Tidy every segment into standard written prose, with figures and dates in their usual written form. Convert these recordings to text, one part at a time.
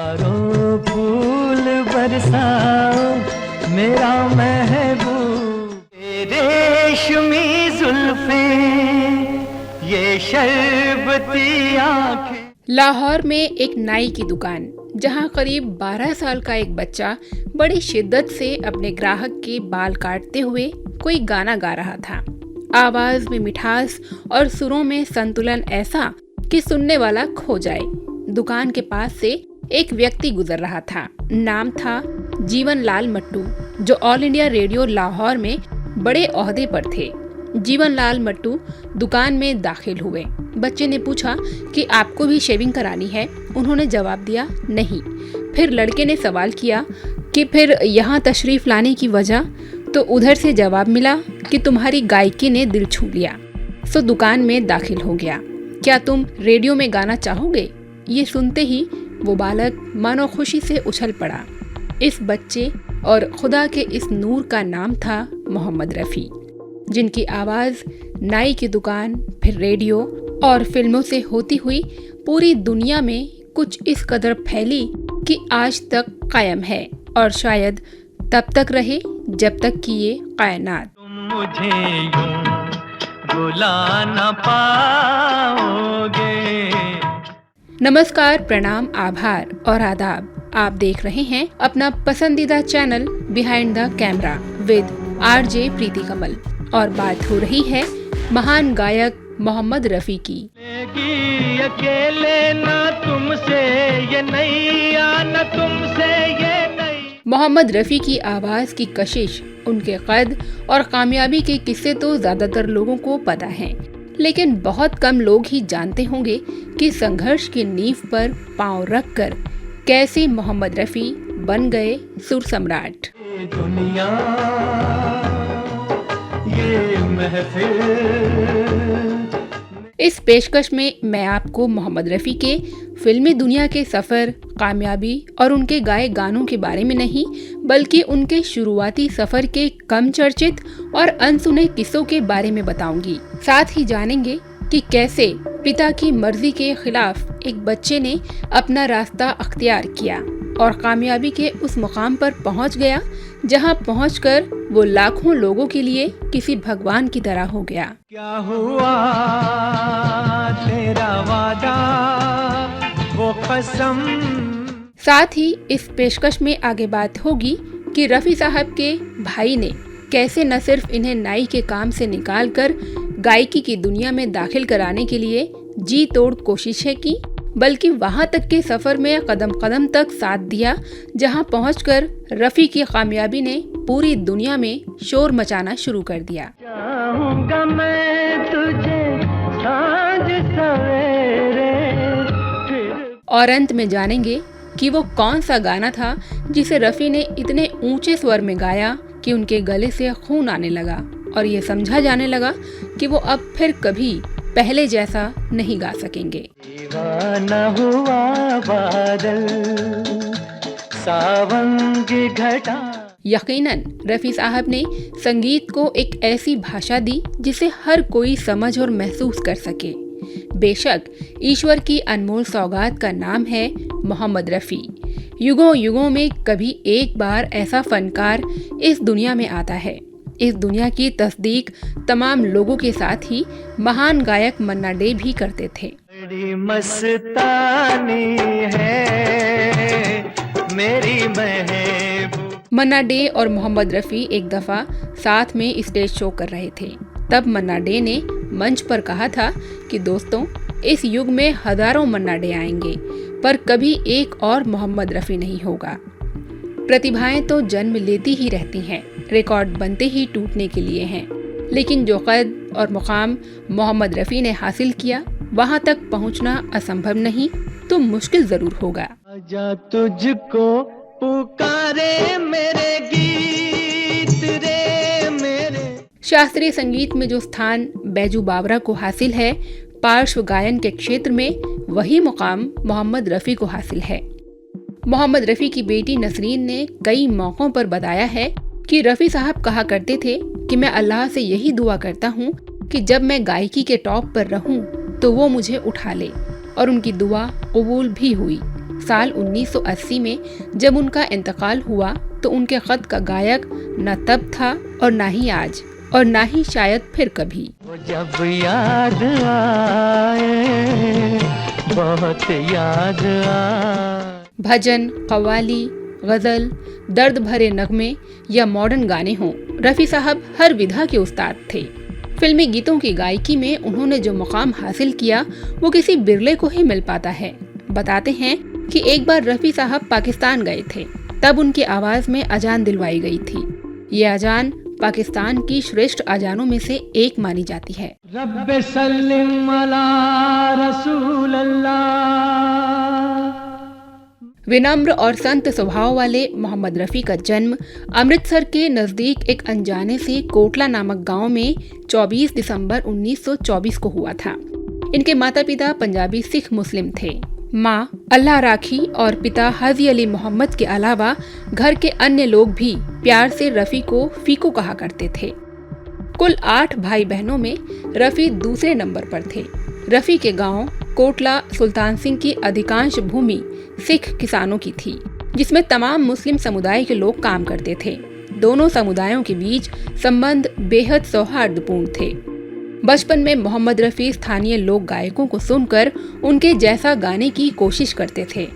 हजारों फूल बरसाओ मेरा महबूब, रेशमी जुल्फे ये शरबती आंखें। लाहौर में एक नाई की दुकान, जहां करीब 12 साल का एक बच्चा बड़ी शिद्दत से अपने ग्राहक के बाल काटते हुए कोई गाना गा रहा था। आवाज में मिठास और सुरों में संतुलन ऐसा कि सुनने वाला खो जाए। दुकान के पास से एक व्यक्ति गुजर रहा था। नाम था जीवन लाल मट्टू, जो ऑल इंडिया रेडियो लाहौर में बड़े ओहदे पर थे। जीवन लाल मट्टू दुकान में दाखिल हुए। बच्चे ने पूछा कि आपको भी शेविंग करानी है। उन्होंने जवाब दिया नहीं। फिर लड़के ने सवाल किया कि फिर यहाँ तशरीफ लाने की वजह, तो उधर से जवाब मिला कि तुम्हारी गायकी ने दिल छू लिया, सो दुकान में दाखिल हो गया। क्या तुम रेडियो में गाना चाहोगे? ये सुनते ही वो बालक मानो खुशी से उछल पड़ा। इस बच्चे और खुदा के इस नूर का नाम था मोहम्मद रफ़ी, जिनकी आवाज़ नाई की दुकान, फिर रेडियो और फिल्मों से होती हुई पूरी दुनिया में कुछ इस कदर फैली कि आज तक कायम है और शायद तब तक रहे जब तक कि ये कायनात। तुम मुझे यूं बुला न पाओगे। नमस्कार, प्रणाम, आभार और आदाब। आप देख रहे हैं अपना पसंदीदा channel behind the camera with RJ Preeti Kamal, और बात हो रही है महान गायक मोहम्मद रफ़ी की। अकेले ना तुमसे ये नैया, ना तुमसे ये नैया। मोहम्मद रफ़ी की आवाज़ की कशिश, उनके कद और कामयाबी के किस्से तो ज़्यादातर लोगों को पता हैं, लेकिन बहुत कम लोग ही जानते होंगे कि संघर्ष की नींव पर पांव रखकर कैसे मोहम्मद रफ़ी बन गए सुर सम्राट। दुनिया ये महफिल। इस पेशकश में मैं आपको मोहम्मद रफ़ी के फिल्मी दुनिया के सफ़र, कामयाबी और उनके गाए गानों के बारे में नहीं, बल्कि उनके शुरुआती सफ़र के कम चर्चित और अनसुने किस्सों के बारे में बताऊंगी। साथ ही जानेंगे कि कैसे पिता की मर्जी के खिलाफ एक बच्चे ने अपना रास्ता अख्तियार किया और कामयाबी के उस मुकाम पर पहुंच गया जहां पहुंचकर वो लाखों लोगों के लिए किसी भगवान की तरह हो गया। क्या हुआ तेरा वादा, वो कसम। साथ ही इस पेशकश में आगे बात होगी कि रफ़ी साहब के भाई ने कैसे न सिर्फ इन्हें नाई के काम से निकालकर गायकी की दुनिया में दाखिल कराने के लिए जी तोड़ कोशिशें की, बल्कि वहां तक के सफर में कदम कदम तक साथ दिया जहां पहुंचकर रफ़ी की कामयाबी ने पूरी दुनिया में शोर मचाना शुरू कर दिया। चाहूंगा मैं तुझे साँझ सवेरे फिर। और अंत में जानेंगे कि वो कौन सा गाना था जिसे रफ़ी ने इतने ऊंचे स्वर में गाया कि उनके गले से खून आने लगा और ये समझा जाने लगा कि वो अब फिर कभी पहले जैसा नहीं गा सकेंगे। दीवाना हुआ बादल, सावन की घटा। यकीनन रफ़ी साहब ने संगीत को एक ऐसी भाषा दी जिसे हर कोई समझ और महसूस कर सके। बेशक ईश्वर की अनमोल सौगात का नाम है मोहम्मद रफ़ी। युगों युगों में कभी एक बार ऐसा फनकार इस दुनिया में आता है। इस दुनिया की तस्दीक तमाम लोगों के साथ ही महान गायक मन्ना डे भी करते थे। बड़ी मस्तानी है मेरी महबूब। मन्ना डे और मोहम्मद रफ़ी एक दफ़ा साथ में स्टेज शो कर रहे थे। तब मन्ना डे ने मंच पर कहा था कि दोस्तों, इस युग में हजारों मन्ना डे आएंगे, पर कभी एक और मोहम्मद रफ़ी नहीं होगा। प्रतिभाएं तो जन्म लेती ही रहती हैं, रिकॉर्ड बनते ही टूटने के लिए हैं, लेकिन जो कद और मुकाम मोहम्मद रफ़ी ने हासिल किया, वहां तक पहुंचना असंभव नहीं तो मुश्किल जरूर होगा। आजा तुझको पुकारे मेरे गीत रे मेरे। शास्त्रीय संगीत में जो स्थान बैजू बावरा को हासिल है, पार्श्व गायन के क्षेत्र में वही मुकाम मोहम्मद रफ़ी को हासिल है। मोहम्मद रफ़ी की बेटी नसरीन ने कई मौकों पर बताया है कि रफ़ी साहब कहा करते थे कि मैं अल्लाह से यही दुआ करता हूँ कि जब मैं गायकी के टॉप पर रहूँ तो वो मुझे उठा ले, और उनकी दुआ कबूल भी हुई। साल 1980 में जब उनका इंतकाल हुआ तो उनके खत का गायक न तब था और न ही आज और न ही शायद फिर कभी। वो जब याद आए बहुत याद आए। भजन, कव्वाली, गजल, दर्द भरे नगमे या मॉडर्न गाने हों, रफ़ी साहब हर विधा के उस्ताद थे। फिल्मी गीतों की गायकी में उन्होंने जो मुकाम हासिल किया वो किसी बिरले को ही मिल पाता है। बताते हैं कि एक बार रफ़ी साहब पाकिस्तान गए थे, तब उनकी आवाज़ में अजान दिलवाई गई थी। ये अजान पाकिस्तान की श्रेष्ठ अजानों में से एक मानी जाती है। रब्बे सल्लिम अला रसूल अल्लाह। विनम्र और संत स्वभाव वाले मोहम्मद रफ़ी का जन्म अमृतसर के नज़दीक एक अनजाने से कोटला नामक गांव में 24 दिसंबर 1924 को हुआ था। इनके माता पिता पंजाबी सिख मुस्लिम थे। माँ अल्लाह राखी और पिता हाजी अली मोहम्मद के अलावा घर के अन्य लोग भी प्यार से रफ़ी को फीको कहा करते थे। कुल 8 भाई बहनों में रफ़ी दूसरे नंबर पर थे। रफ़ी के गांव कोटला सुल्तान सिंह की अधिकांश भूमि सिख किसानों की थी, जिसमें तमाम मुस्लिम समुदाय के लोग काम करते थे। दोनों समुदायों के बीच संबंध बेहद सौहार्दपूर्ण थे। बचपन में मोहम्मद रफ़ी स्थानीय लोक गायकों को सुनकर उनके जैसा गाने की कोशिश करते थे।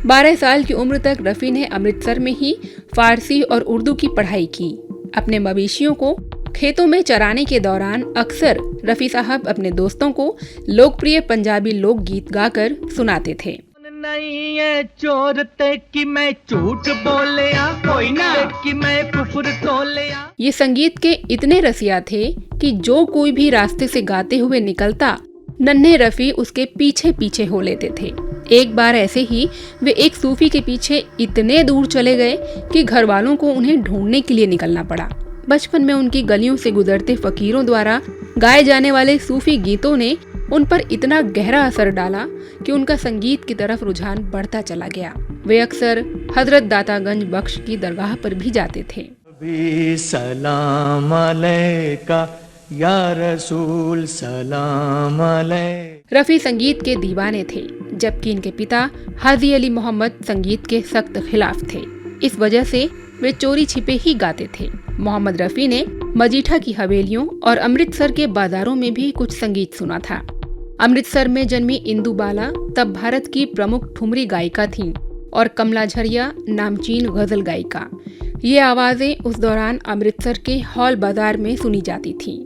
12 साल की उम्र तक रफ़ी ने अमृतसर में ही फारसी और उर्दू की पढ़ाई की। अपने मवेशियों को खेतों में चराने के दौरान अक्सर रफ़ी साहब अपने दोस्तों को लोकप्रिय पंजाबी लोक गीत गाकर सुनाते थे। नहीं है चोर ते कि मैं झूठ बोलिया, कोई ना कि मैं कुफर तोलिया। ये संगीत के इतने रसिया थे कि जो कोई भी रास्ते से गाते हुए निकलता, नन्हे रफ़ी उसके पीछे पीछे हो लेते थे। एक बार ऐसे ही वे एक सूफी के पीछे इतने दूर चले गए कि घर वालों को उन्हें ढूंढने के लिए निकलना पड़ा। बचपन में उनकी गलियों से गुजरते फकीरों द्वारा गाए जाने वाले सूफी गीतों ने उन पर इतना गहरा असर डाला कि उनका संगीत की तरफ रुझान बढ़ता चला गया। वे अक्सर हजरत दातागंज बख्श की दरगाह पर भी जाते थे। सलाम अलैका या रसूल सलाम अलैका। रफ़ी संगीत के दीवाने थे, जबकि इनके पिता हाजी अली मोहम्मद संगीत के सख्त खिलाफ थे। इस वजह से वे चोरी छिपे ही गाते थे। मोहम्मद रफ़ी ने मजीठा की हवेलियों और अमृतसर के बाजारों में भी कुछ संगीत सुना था। अमृतसर में जन्मी इंदु बाला तब भारत की प्रमुख ठुमरी गायिका थीं और कमला झरिया नामचीन गजल गायिका। ये आवाजें उस दौरान अमृतसर के हॉल बाजार में सुनी जाती थीं।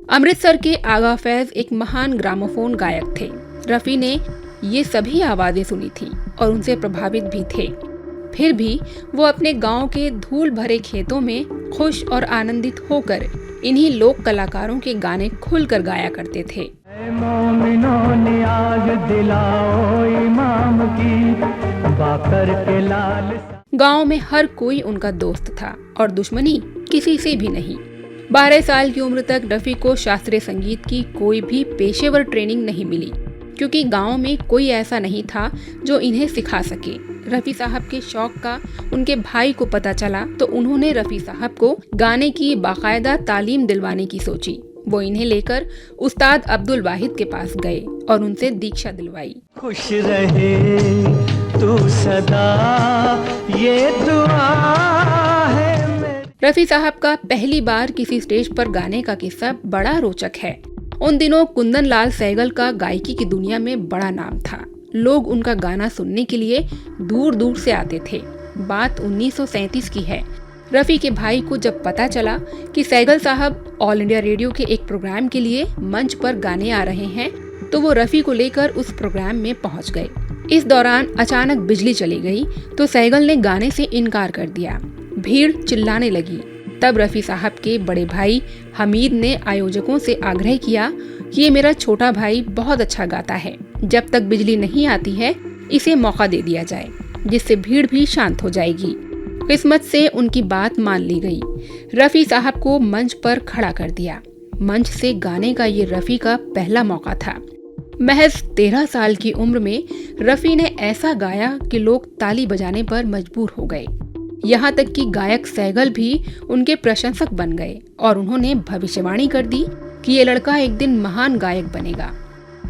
अमृतसर के आगा फैज एक महान ग्रामोफोन गायक थे। रफ़ी ने ये सभी आवाजें सुनी थीं और उनसे प्रभावित भी थे। फिर भी वो अपने गांव के धूल भरे खेतों में खुश और आनंदित होकर इन्हीं लोक कलाकारों के गाने खुलकर गाया करते थे। मोमिनों ने आग दिलाओ इमाम की बाकर के लाल। गांव में हर कोई उनका दोस्त था और दुश्मनी किसी से भी नहीं। 12 साल की उम्र तक रफ़ी को शास्त्रीय संगीत की कोई भी पेशेवर ट्रेनिंग नहीं मिली, क्योंकि गांव में कोई ऐसा नहीं था जो इन्हें सिखा सके। रफ़ी साहब के शौक का उनके भाई को पता चला तो उन्होंने रफ़ी साहब को गाने की बाकायदा तालीम दिलवाने की सोची। वो इन्हें लेकर उस्ताद अब्दुल वाहिद के पास गए और उनसे दीक्षा दिलवाई। खुश रहे तू सदा ये दुआ है। रफ़ी साहब का पहली बार किसी स्टेज पर गाने का किस्सा बड़ा रोचक है। उन दिनों कुंदन लाल सहगल का गायकी की दुनिया में बड़ा नाम था। लोग उनका गाना सुनने के लिए दूर दूर से आते थे। बात 1937 की है। रफ़ी के भाई को जब पता चला कि सहगल साहब ऑल इंडिया रेडियो के एक प्रोग्राम के लिए मंच पर गाने आ रहे हैं, तो वो रफ़ी को लेकर उस प्रोग्राम में पहुंच गए। इस दौरान अचानक बिजली चली गई तो सहगल ने गाने से इनकार कर दिया। भीड़ चिल्लाने लगी। तब रफ़ी साहब के बड़े भाई हमीद ने आयोजकों से आग्रह किया कि ये मेरा छोटा भाई बहुत अच्छा गाता है, जब तक बिजली नहीं आती है इसे मौका दे दिया जाए, जिससे भीड़ भी शांत हो जाएगी। किस्मत से उनकी बात मान ली गई। रफ़ी साहब को मंच पर खड़ा कर दिया। मंच से गाने का ये रफ़ी का पहला मौका था। महज 13 साल की उम्र में रफ़ी ने ऐसा गाया कि लोग ताली बजाने पर मजबूर हो गए। यहाँ तक कि गायक सहगल भी उनके प्रशंसक बन गए और उन्होंने भविष्यवाणी कर दी कि ये लड़का एक दिन महान गायक बनेगा।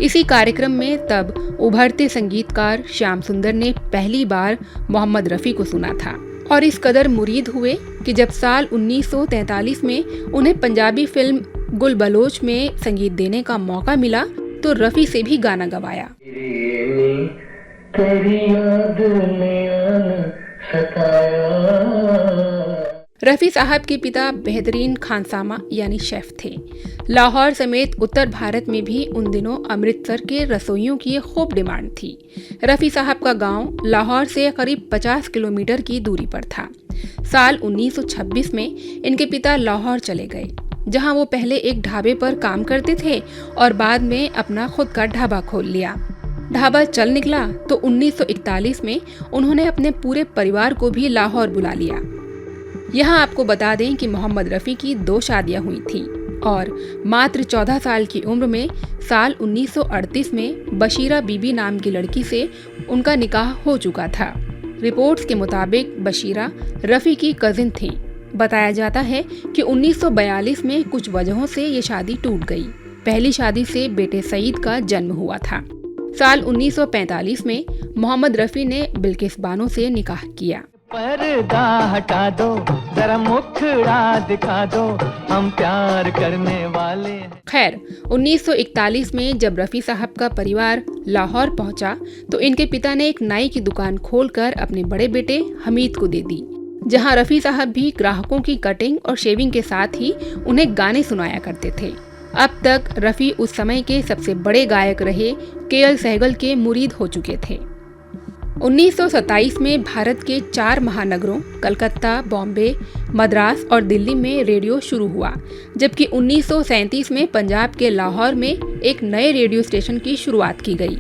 इसी कार्यक्रम में तब उभरते संगीतकार श्याम सुंदर ने पहली बार मोहम्मद रफ़ी को सुना था और इस कदर मुरीद हुए कि जब साल 1943 में उन्हें पंजाबी फिल्म गुल बलोच में संगीत देने का मौका मिला तो रफ़ी से भी गाना गवाया। रफ़ी साहब के पिता बेहतरीन खानसामा यानी शेफ थे। लाहौर समेत उत्तर भारत में भी उन दिनों अमृतसर के रसोइयों की खूब डिमांड थी। रफ़ी साहब का गांव लाहौर से करीब 50 किलोमीटर की दूरी पर था। साल 1926 में इनके पिता लाहौर चले गए, जहां वो पहले एक ढाबे पर काम करते थे और बाद में अपना खुद का ढाबा खोल लिया। ढाबा चल निकला तो 1941 में उन्होंने अपने पूरे परिवार को भी लाहौर बुला लिया। यहाँ आपको बता दें कि मोहम्मद रफ़ी की 2 शादियाँ हुई थीं और मात्र 14 साल की उम्र में साल 1938 में बशीरा बीबी नाम की लड़की से उनका निकाह हो चुका था। रिपोर्ट्स के मुताबिक बशीरा रफ़ी की कजिन थी। बताया जाता है कि 1942 में कुछ वजहों से ये शादी टूट गई। पहली शादी से बेटे सईद का जन्म हुआ था। साल 1945 में मोहम्मद रफ़ी ने बिल्किस बानो से निकाह किया। पर्दा हटा दो, जरा मुखड़ा दिखा दो, हम प्यार करने वाले। खैर 1941 में जब रफ़ी साहब का परिवार लाहौर पहुंचा तो इनके पिता ने एक नाई की दुकान खोलकर अपने बड़े बेटे हमीद को दे दी, जहां रफ़ी साहब भी ग्राहकों की कटिंग और शेविंग के साथ ही उन्हें गाने सुनाया करते थे। अब तक रफ़ी उस समय के सबसे बड़े गायक रहे के.एल. सहगल के मुरीद हो चुके थे। 1927 में भारत के 4 महानगरों कलकत्ता, बॉम्बे, मद्रास और दिल्ली में रेडियो शुरू हुआ, जबकि 1937 में पंजाब के लाहौर में एक नए रेडियो स्टेशन की शुरुआत की गई,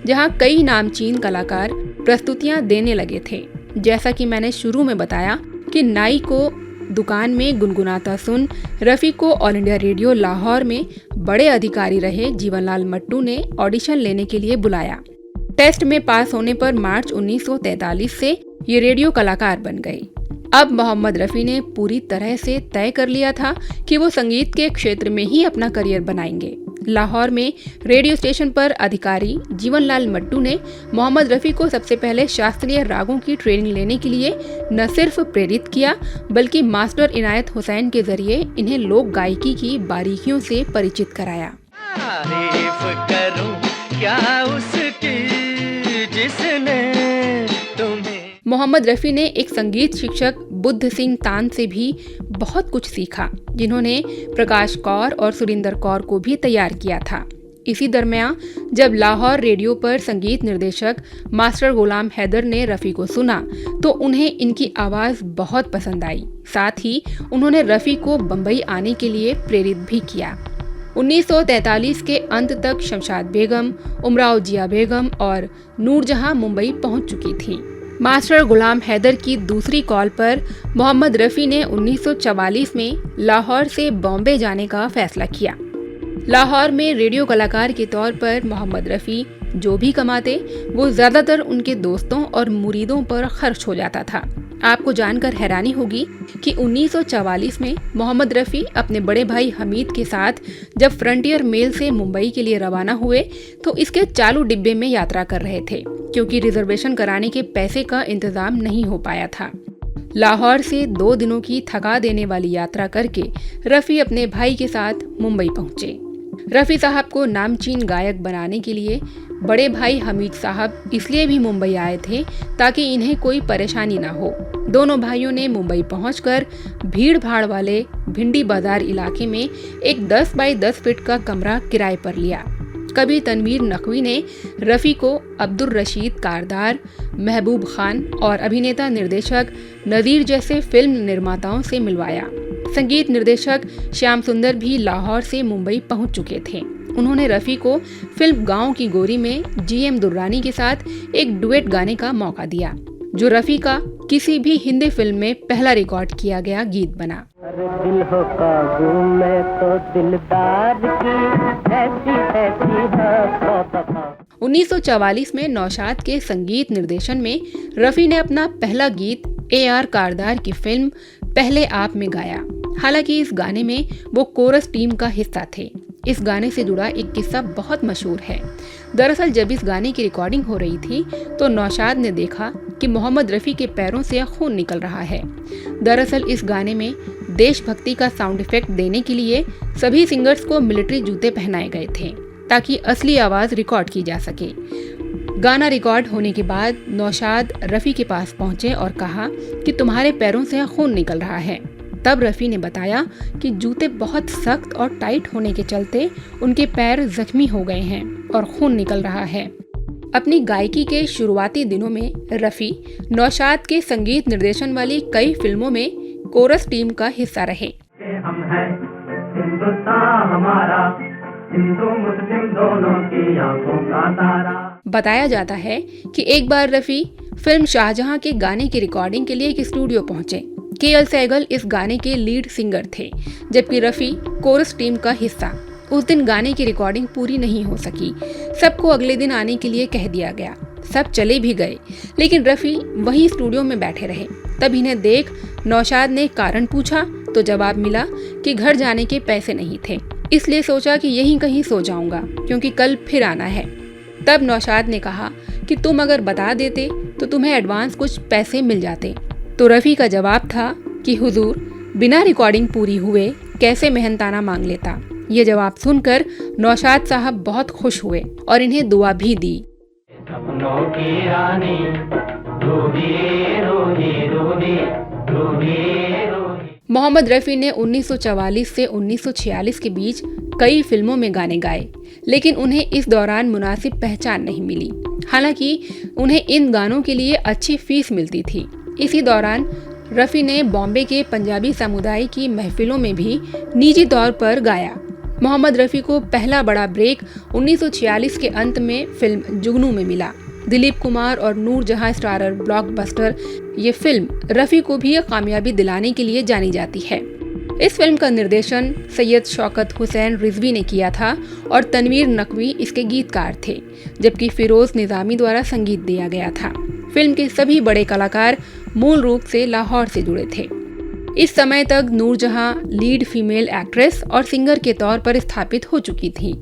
जहां कई नामचीन कलाकार प्रस्तुतियां देने लगे थे। जैसा कि मैंने शुरू में बताया कि नाई को दुकान में गुनगुनाता सुन रफ़ी को ऑल इंडिया रेडियो लाहौर में बड़े अधिकारी रहे जीवनलाल मट्टू ने ऑडिशन लेने के लिए बुलाया। टेस्ट में पास होने पर मार्च 1943 से ये रेडियो कलाकार बन गए। अब मोहम्मद रफ़ी ने पूरी तरह से तय कर लिया था कि वो संगीत के क्षेत्र में ही अपना करियर बनाएंगे। लाहौर में रेडियो स्टेशन पर अधिकारी जीवनलाल मट्टू ने मोहम्मद रफ़ी को सबसे पहले शास्त्रीय रागों की ट्रेनिंग लेने के लिए न सिर्फ प्रेरित किया, बल्कि मास्टर इनायत हुसैन के जरिए इन्हें लोक गायकी की बारीकियों से परिचित कराया। मोहम्मद रफ़ी ने एक संगीत शिक्षक बुद्ध सिंह तान से भी बहुत कुछ सीखा, जिन्होंने प्रकाश कौर और सुरिंदर कौर को भी तैयार किया था। इसी दरमियान जब लाहौर रेडियो पर संगीत निर्देशक मास्टर गुलाम हैदर ने रफ़ी को सुना तो उन्हें इनकी आवाज़ बहुत पसंद आई। साथ ही उन्होंने रफ़ी को बम्बई आने के लिए प्रेरित भी किया। 1943 के अंत तक शमशाद बेगम, उमराव जिया बेगम और नूरजहां मुंबई पहुंच चुकी थी। मास्टर गुलाम हैदर की दूसरी कॉल पर मोहम्मद रफ़ी ने 1944 में लाहौर से बॉम्बे जाने का फैसला किया। लाहौर में रेडियो कलाकार के तौर पर मोहम्मद रफ़ी जो भी कमाते वो ज़्यादातर उनके दोस्तों और मुरीदों पर खर्च हो जाता था। आपको जानकर हैरानी होगी कि 1944 में मोहम्मद रफ़ी अपने बड़े भाई हमीद के साथ जब फ्रंटियर मेल से मुंबई के लिए रवाना हुए तो इसके चालू डिब्बे में यात्रा कर रहे थे, क्योंकि रिजर्वेशन कराने के पैसे का इंतजाम नहीं हो पाया था। लाहौर से 2 दिनों की थका देने वाली यात्रा करके रफ़ी अपने भाई के साथ मुंबई पहुंचे। रफ़ी साहब को नामचीन गायक बनाने के लिए बड़े भाई हमीद साहब इसलिए भी मुंबई आए थे ताकि इन्हें कोई परेशानी ना हो। दोनों भाइयों ने मुंबई पहुंचकर भीड़ भाड़ वाले भिंडी बाजार इलाके में एक 10 बाई 10 फीट का कमरा किराए पर लिया। कवि तनवीर नकवी ने रफ़ी को अब्दुल रशीद कारदार, महबूब खान और अभिनेता निर्देशक नज़ीर जैसे फिल्म निर्माताओं से मिलवाया। संगीत निर्देशक श्याम सुंदर भी लाहौर से मुंबई पहुंच चुके थे। उन्होंने रफ़ी को फिल्म गांव की गोरी में जी.एम. दुर्रानी के साथ एक डुएट गाने का मौका दिया, जो रफ़ी का किसी भी हिंदी फिल्म में पहला रिकॉर्ड किया गया गीत बना। दिल हो काबू में तो दिलदार की ऐसी है। 1944 में नौशाद के संगीत निर्देशन में रफ़ी ने अपना पहला गीत ए.आर. कारदार की फिल्म पहले आप में गाया। हालांकि इस गाने में वो कोरस टीम का हिस्सा थे। इस गाने से जुड़ा एक किस्सा बहुत मशहूर है। दरअसल जब इस गाने की रिकॉर्डिंग हो रही थी तो नौशाद ने देखा कि मोहम्मद रफ़ी के पैरों से खून निकल रहा है। दरअसल इस गाने में देशभक्ति का साउंड इफेक्ट देने के लिए सभी सिंगर्स को मिलिट्री जूते पहनाए गए थे ताकि असली आवाज रिकॉर्ड की जा सके। गाना रिकॉर्ड होने के बाद नौशाद रफ़ी के पास पहुंचे और कहा कि तुम्हारे पैरों से खून निकल रहा है। तब रफ़ी ने बताया कि जूते बहुत सख्त और टाइट होने के चलते उनके पैर जख्मी हो गए हैं और खून निकल रहा है। अपनी गायकी के शुरुआती दिनों में रफ़ी नौशाद के संगीत निर्देशन वाली कई फिल्मों में कोरस टीम का हिस्सा रहे। हम हैं हिंदुस्तान हमारा, हिंदू मुस्लिम दोनों की आंखों का तारा। बताया जाता है कि एक बार रफ़ी फिल्म शाहजहां के गाने की रिकॉर्डिंग के लिए एक स्टूडियो पहुंचे। के.एल. सहगल इस गाने के लीड सिंगर थे, जबकि रफ़ी कोरस टीम का हिस्सा। उस दिन गाने की रिकॉर्डिंग पूरी नहीं हो सकी। सबको अगले दिन आने के लिए कह दिया गया। सब चले भी गए, लेकिन रफ़ी वहीं स्टूडियो में बैठे रहे। तब इन्हें देख नौशाद ने कारण पूछा तो जवाब मिला कि घर जाने के पैसे नहीं थे, इसलिए सोचा कि यहीं कहीं सो जाऊंगा क्योंकि कल फिर आना है। तब नौशाद ने कहा कि तुम अगर बता देते तो तुम्हें एडवांस कुछ पैसे मिल जाते। तो रफ़ी का जवाब था कि हुजूर, बिना रिकॉर्डिंग पूरी हुए कैसे मेहनताना मांग लेता। ये जवाब सुनकर नौशाद साहब बहुत खुश हुए और इन्हें दुआ भी दी। सपनों की रानी, रूही रूही रूही रूही रूही। मोहम्मद रफ़ी ने 1944 से 1946 के बीच कई फिल्मों में गाने गाए, लेकिन उन्हें इस दौरान मुनासिब पहचान नहीं मिली। हालांकि उन्हें इन गानों के लिए अच्छी फीस मिलती थी। इसी दौरान रफ़ी ने बॉम्बे के पंजाबी समुदाय की महफिलों में भी निजी तौर पर गाया। मोहम्मद रफ़ी को पहला बड़ा ब्रेक 1946 के अंत में फिल्म जुगनू में मिला। दिलीप कुमार और नूरजहां स्टारर ब्लॉकबस्टर ये फिल्म रफ़ी को भी कामयाबी दिलाने के लिए जानी जाती है। इस फिल्म का निर्देशन सैयद शौकत हुसैन रिजवी ने किया था और तनवीर नकवी इसके गीतकार थे, जबकि फिरोज निजामी द्वारा संगीत दिया गया था। फिल्म के सभी बड़े कलाकार मूल रूप से लाहौर से जुड़े थे। इस समय तक नूरजहां लीड फीमेल एक्ट्रेस और सिंगर के तौर पर स्थापित हो चुकी थी।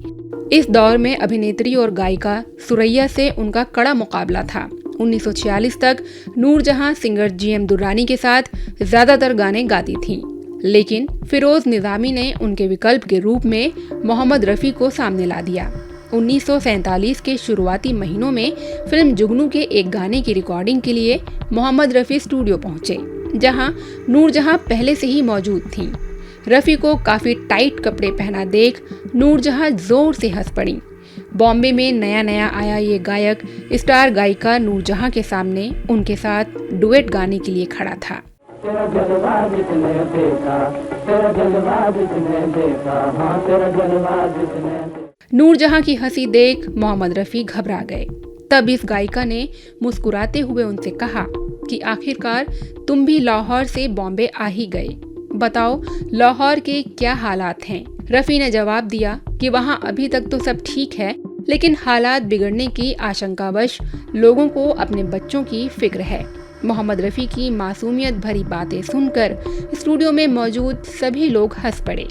इस दौर में अभिनेत्री और गायिका सुरैया से उनका कड़ा मुकाबला था। 1946 तक नूरजहां सिंगर जी.एम. दुर्रानी के साथ ज्यादातर गाने गाती थीं, लेकिन फिरोज निजामी ने उनके विकल्प के रूप में मोहम्मद रफ़ी को सामने ला दिया। 1947 के शुरुआती महीनों में फिल्म जुगनू के एक गाने की रिकॉर्डिंग के लिए मोहम्मद रफ़ी स्टूडियो पहुंचे, जहां नूरजहां पहले से ही मौजूद थीं। रफ़ी को काफी टाइट कपड़े पहना देख नूरजहां जोर से हंस पड़ी। बॉम्बे में नया नया आया ये गायक स्टार गायिका नूरजहां के सामने उनके साथ डुएट गाने के लिए खड़ा था। तेरा जलवा जिसने देखा, तेरा जलवा जिसने देखा, हाँ तेरा जलवा जिसने देखा। नूरजहां की हंसी देख मोहम्मद रफ़ी घबरा गए। तब इस गायिका ने मुस्कुराते हुए उनसे कहा कि आखिरकार तुम भी लाहौर से बॉम्बे आ ही गए, बताओ लाहौर के क्या हालात हैं। रफ़ी ने जवाब दिया कि वहाँ अभी तक तो सब ठीक है, लेकिन हालात बिगड़ने की आशंकावश लोगों को अपने बच्चों की फिक्र है। मोहम्मद रफ़ी की मासूमियत भरी बातें सुनकर स्टूडियो में मौजूद सभी लोग हंस पड़े।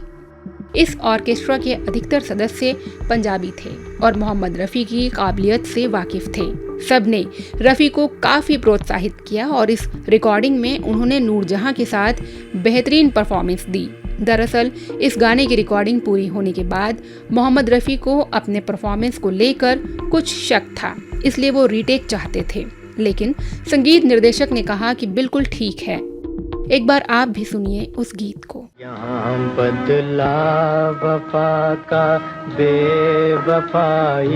इस ऑर्केस्ट्रा के अधिकतर सदस्य पंजाबी थे और मोहम्मद रफ़ी की काबिलियत से वाकिफ थे। सबने रफ़ी को काफ़ी प्रोत्साहित किया और इस रिकॉर्डिंग में उन्होंने नूरजहां के साथ बेहतरीन परफॉर्मेंस दी। दरअसल इस गाने की रिकॉर्डिंग पूरी होने के बाद मोहम्मद रफ़ी को अपने परफॉर्मेंस को लेकर कुछ शक था, इसलिए वो रीटेक चाहते थे, लेकिन संगीत निर्देशक ने कहा कि बिल्कुल ठीक है। एक बार आप भी सुनिए उस गीत को। यहाँ बदला वफा का बेवफाई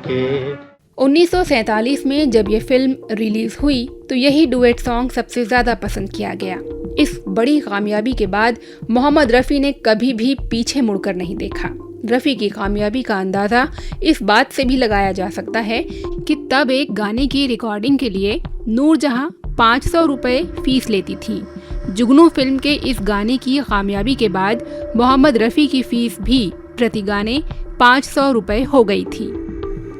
के। 1947 में जब ये फिल्म रिलीज हुई तो यही डुएट सॉन्ग सबसे ज्यादा पसंद किया गया। इस बड़ी कामयाबी के बाद मोहम्मद रफ़ी ने कभी भी पीछे मुड़कर नहीं देखा। रफ़ी की कामयाबी का अंदाजा इस बात से भी लगाया जा सकता है कि तब एक गाने की रिकॉर्डिंग के लिए नूरजहां 500 रुपए फीस लेती थी। जुगनू फिल्म के इस गाने की कामयाबी के बाद मोहम्मद रफ़ी की फीस भी प्रति गाने 500 रुपए हो गई थी।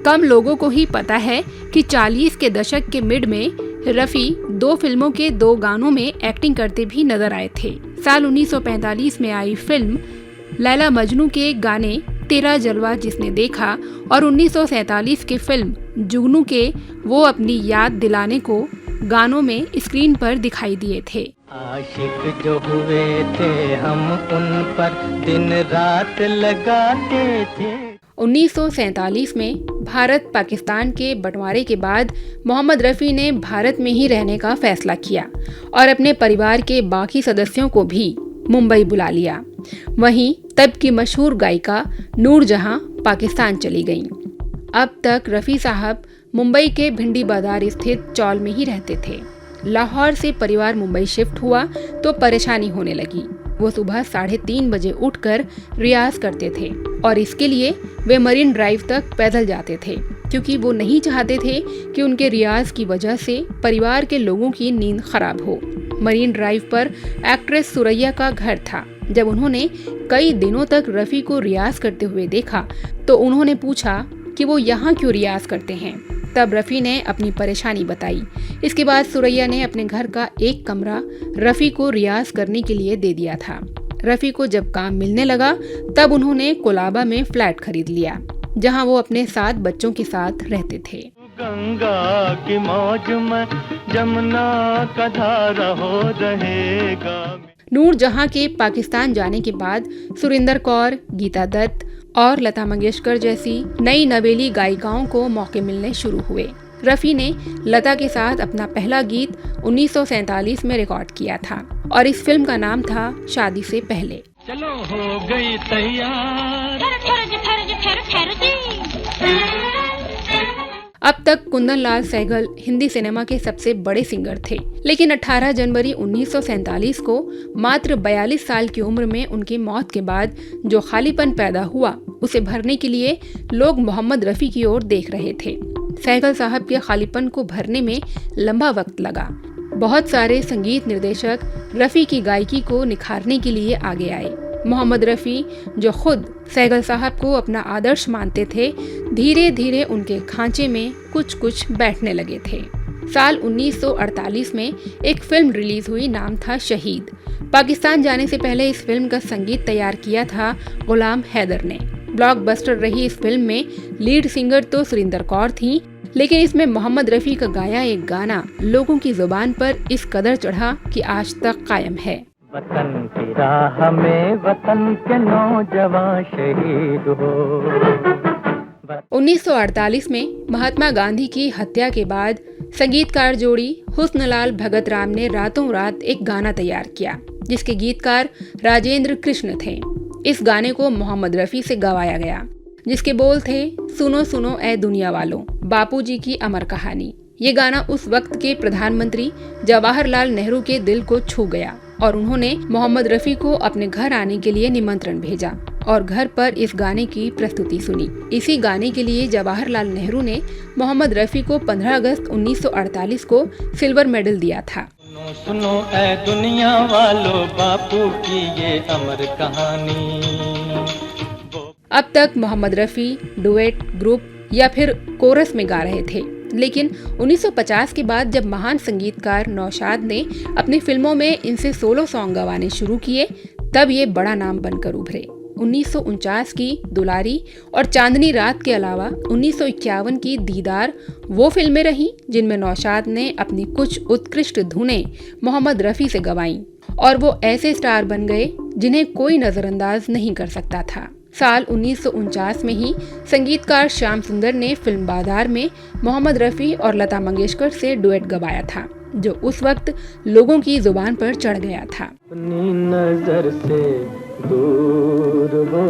कम लोगों को ही पता है कि 40 के दशक के मिड में रफ़ी 2 फिल्मों के 2 गानों में एक्टिंग करते भी नजर आए थे। साल 1945 में आई फिल्म लैला मजनू के गाने तेरा जलवा जिसने देखा और 1947 की फिल्म जुगनू के वो अपनी याद दिलाने को गानों में स्क्रीन पर दिखाई दिए थे। आशिक जो हुए थे हम उन पर दिन रात लगाते थे। 1947 में भारत पाकिस्तान के बंटवारे के बाद मोहम्मद रफ़ी ने भारत में ही रहने का फैसला किया और अपने परिवार के बाकी सदस्यों को भी मुंबई बुला लिया। वहीं तब की मशहूर गायिका नूरजहां पाकिस्तान चली गईं। अब तक रफ़ी साहब मुंबई के भिंडी बाजार स्थित चौल में ही रहते थे। लाहौर से परिवार मुंबई शिफ्ट हुआ तो परेशानी होने लगी। वो सुबह 3:30 बजे उठकर रियाज करते थे और इसके लिए वे मरीन ड्राइव तक पैदल जाते थे, क्योंकि वो नहीं चाहते थे कि उनके रियाज की वजह से परिवार के लोगों की नींद खराब हो। मरीन ड्राइव पर एक्ट्रेस सुरैया का घर था। जब उन्होंने कई दिनों तक रफ़ी को रियाज करते हुए देखा तो उन्होंने पूछा कि वो यहाँ क्यों रियाज करते हैं। तब रफ़ी ने अपनी परेशानी बताई। इसके बाद सुरैया ने अपने घर का एक कमरा रफ़ी को रियाज करने के लिए दे दिया था। रफ़ी को जब काम मिलने लगा तब उन्होंने कोलाबा में फ्लैट खरीद लिया, जहां वो अपने 7 बच्चों के साथ रहते थे। गंगा की मौज में जमुना का धारा हो रहेगा। नूरजहां के पाकिस्तान जाने के बाद सुरिंदर कौर, गीता दत्त और लता मंगेशकर जैसी नई नवेली गायिकाओं को मौके मिलने शुरू हुए। रफ़ी ने लता के साथ अपना पहला गीत 1947 में रिकॉर्ड किया था और इस फिल्म का नाम था शादी से पहले। चलो हो गई तैयार। अब तक कुंदन लाल सहगल हिंदी सिनेमा के सबसे बड़े सिंगर थे, लेकिन 18 जनवरी 1947 को मात्र 42 साल की उम्र में उनकी मौत के बाद जो खालीपन पैदा हुआ उसे भरने के लिए लोग मोहम्मद रफ़ी की ओर देख रहे थे। सहगल साहब के खालीपन को भरने में लंबा वक्त लगा। बहुत सारे संगीत निर्देशक रफ़ी की गायकी को निखारने के लिए आगे आए। मोहम्मद रफ़ी, जो खुद सहगल साहब को अपना आदर्श मानते थे, धीरे धीरे उनके खांचे में कुछ बैठने लगे थे। साल 1948 में एक फिल्म रिलीज हुई, नाम था शहीद। पाकिस्तान जाने से पहले इस फिल्म का संगीत तैयार किया था गुलाम हैदर ने। ब्लॉकबस्टर रही इस फिल्म में लीड सिंगर तो सुरिंदर कौर थी, लेकिन इसमें मोहम्मद रफ़ी का गाया एक गाना लोगों की जुबान पर इस कदर चढ़ा कि आज तक कायम है। वतन की राह में वतन के नौजवान शहीद हो। 1948 में महात्मा गांधी की हत्या के बाद संगीतकार जोड़ी हुस्नलाल भगत राम ने रातों रात एक गाना तैयार किया, जिसके गीतकार राजेंद्र कृष्ण थे। इस गाने को मोहम्मद रफ़ी से गवाया गया, जिसके बोल थे, सुनो सुनो ए दुनिया वालों, बापूजी की अमर कहानी। ये गाना उस वक्त के प्रधानमंत्री जवाहरलाल नेहरू के दिल को छू गया और उन्होंने मोहम्मद रफ़ी को अपने घर आने के लिए निमंत्रण भेजा और घर पर इस गाने की प्रस्तुति सुनी। इसी गाने के लिए जवाहरलाल नेहरू ने मोहम्मद रफ़ी को 15 अगस्त 1948 को सिल्वर मेडल दिया था। सुनो सुनो ए दुनिया वालों, बापू की ये अमर कहानी। अब तक मोहम्मद रफ़ी डुएट, ग्रुप या फिर कोरस में गा रहे थे, लेकिन 1950 के बाद जब महान संगीतकार नौशाद ने अपनी फिल्मों में इनसे सोलो सॉन्ग गवाने शुरू किए, तब ये बड़ा नाम बनकर उभरे। 1949 की दुलारी और चांदनी रात के अलावा 1951 की दीदार वो फिल्में रहीं जिनमें नौशाद ने अपनी कुछ उत्कृष्ट धुनें मोहम्मद रफ़ी से गवाईं और वो ऐसे स्टार बन गए जिन्हें कोई नजरअंदाज नहीं कर सकता था। साल 1949 में ही संगीतकार श्याम सुंदर ने फिल्म बाजार में मोहम्मद रफ़ी और लता मंगेशकर से डुएट गवाया था, जो उस वक्त लोगों की जुबान पर चढ़ गया था। अपनी नजर से दूर हो,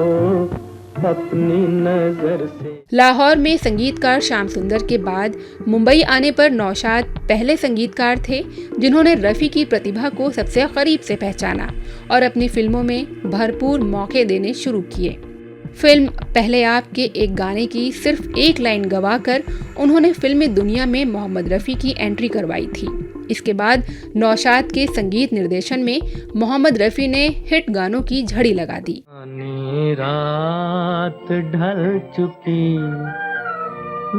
अपनी नजर से। लाहौर में संगीतकार श्याम सुंदर के बाद मुंबई आने पर नौशाद पहले संगीतकार थे जिन्होंने रफ़ी की प्रतिभा को सबसे करीब से पहचाना और अपनी फिल्मों में भरपूर मौके देने शुरू किए। फिल्म पहले आप के एक गाने की सिर्फ एक लाइन गवाकर उन्होंने फिल्मी दुनिया में मोहम्मद रफ़ी की एंट्री करवाई थी। इसके बाद नौशाद के संगीत निर्देशन में मोहम्मद रफ़ी ने हिट गानों की झड़ी लगा दी। रात ढल चुकी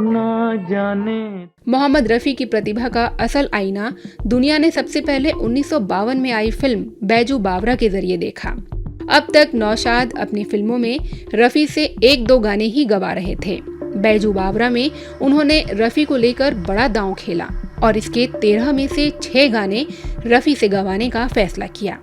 ना जाने। मोहम्मद रफ़ी की प्रतिभा का असल आईना दुनिया ने सबसे पहले 1952 में आई फिल्म बैजू बावरा के जरिए देखा। अब तक नौशाद अपनी फिल्मों में रफ़ी से 1-2 गाने ही गवा रहे थे। बैजू बावरा में उन्होंने रफ़ी को लेकर बड़ा दांव खेला और इसके 13 में से 6 गाने रफ़ी से गवाने का फैसला किया।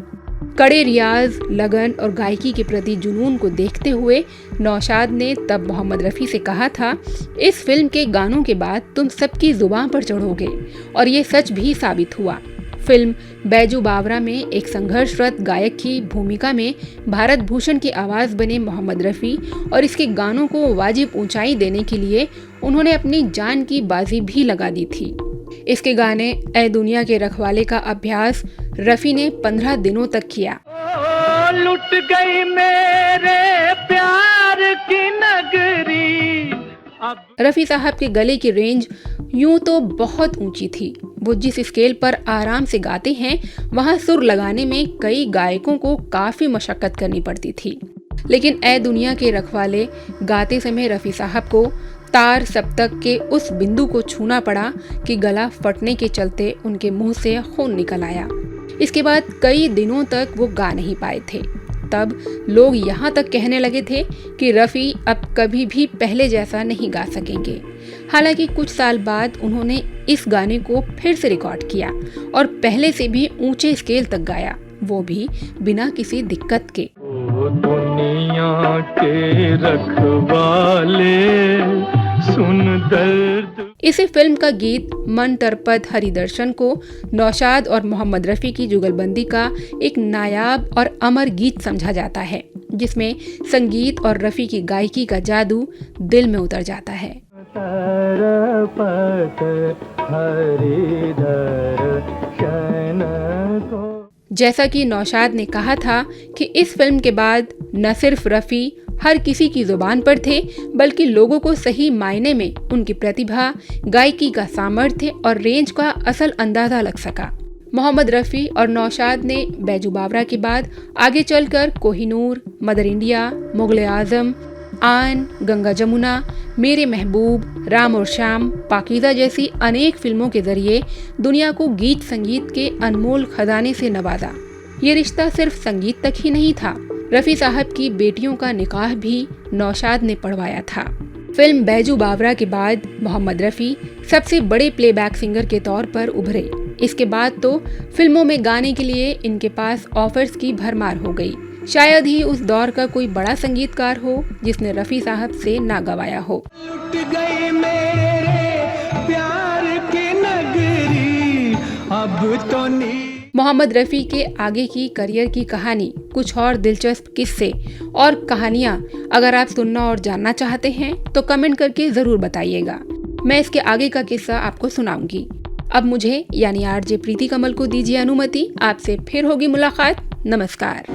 कड़े रियाज, लगन और गायकी के प्रति जुनून को देखते हुए नौशाद ने तब मोहम्मद रफ़ी से कहा था, इस फिल्म के गानों के बाद तुम सबकी जुबान पर चढ़ोगे, और ये सच भी साबित हुआ। फिल्म बैजू बावरा में एक संघर्षरत गायक की भूमिका में भारत भूषण की आवाज़ बने मोहम्मद रफ़ी और इसके गानों को वाजिब ऊंचाई देने के लिए उन्होंने अपनी जान की बाजी भी लगा दी थी। इसके गाने ऐ दुनिया के रखवाले का अभ्यास रफ़ी ने 15 दिनों तक किया। लुट गई मेरे प्यार की नगरी। रफ़ी साहब के गले की रेंज यूं तो बहुत ऊंची थी। वो जिस स्केल पर आराम से गाते हैं वहाँ सुर लगाने में कई गायकों को काफ़ी मशक्कत करनी पड़ती थी। लेकिन ऐ दुनिया के रखवाले गाते समय रफ़ी साहब को तार सप्तक के उस बिंदु को छूना पड़ा कि गला फटने के चलते उनके मुंह से खून निकल आया। इसके बाद कई दिनों तक वो गा नहीं पाए थे। तब लोग यहाँ तक कहने लगे थे कि रफ़ी अब कभी भी पहले जैसा नहीं गा सकेंगे। हालांकि कुछ साल बाद उन्होंने इस गाने को फिर से रिकॉर्ड किया और पहले से भी ऊंचे स्केल तक गाया, वो भी बिना किसी दिक्कत के। दुनिया के रखवाले सुन दर्द। इसी फिल्म का गीत मन तरपत हरिदर्शन को नौशाद और मोहम्मद रफ़ी की जुगलबंदी का एक नायाब और अमर गीत समझा जाता है, जिसमें संगीत और रफ़ी की गायकी का जादू दिल में उतर जाता है। जैसा कि नौशाद ने कहा था कि इस फिल्म के बाद न सिर्फ रफ़ी हर किसी की जुबान पर थे, बल्कि लोगों को सही मायने में उनकी प्रतिभा, गायकी का सामर्थ्य और रेंज का असल अंदाजा लग सका। मोहम्मद रफ़ी और नौशाद ने बैजू बावरा के बाद आगे चलकर कोहिनूर, मदर इंडिया, मुग़ल आज़म, आन, गंगा जमुना, मेरे महबूब, राम और श्याम, पाकीज़ा जैसी अनेक फिल्मों के जरिए दुनिया को गीत संगीत के अनमोल खजाने से नवाजा। ये रिश्ता सिर्फ संगीत तक ही नहीं था। रफ़ी साहब की बेटियों का निकाह भी नौशाद ने पढ़वाया था। फिल्म बैजू बावरा के बाद मोहम्मद रफ़ी सबसे बड़े प्लेबैक सिंगर के तौर पर उभरे। इसके बाद तो फिल्मों में गाने के लिए इनके पास ऑफर्स की भरमार हो गई। शायद ही उस दौर का कोई बड़ा संगीतकार हो जिसने रफ़ी साहब से ना गवाया हो। लुट गई मेरे प्यार की नगरी, अब तो मोहम्मद रफ़ी के आगे की करियर की कहानी, कुछ और दिलचस्प किस्से और कहानियाँ अगर आप सुनना और जानना चाहते हैं तो कमेंट करके ज़रूर बताइएगा। मैं इसके आगे का किस्सा आपको सुनाऊंगी। अब मुझे यानी आरजे प्रीति कमल को दीजिए अनुमति। आपसे फिर होगी मुलाकात। नमस्कार।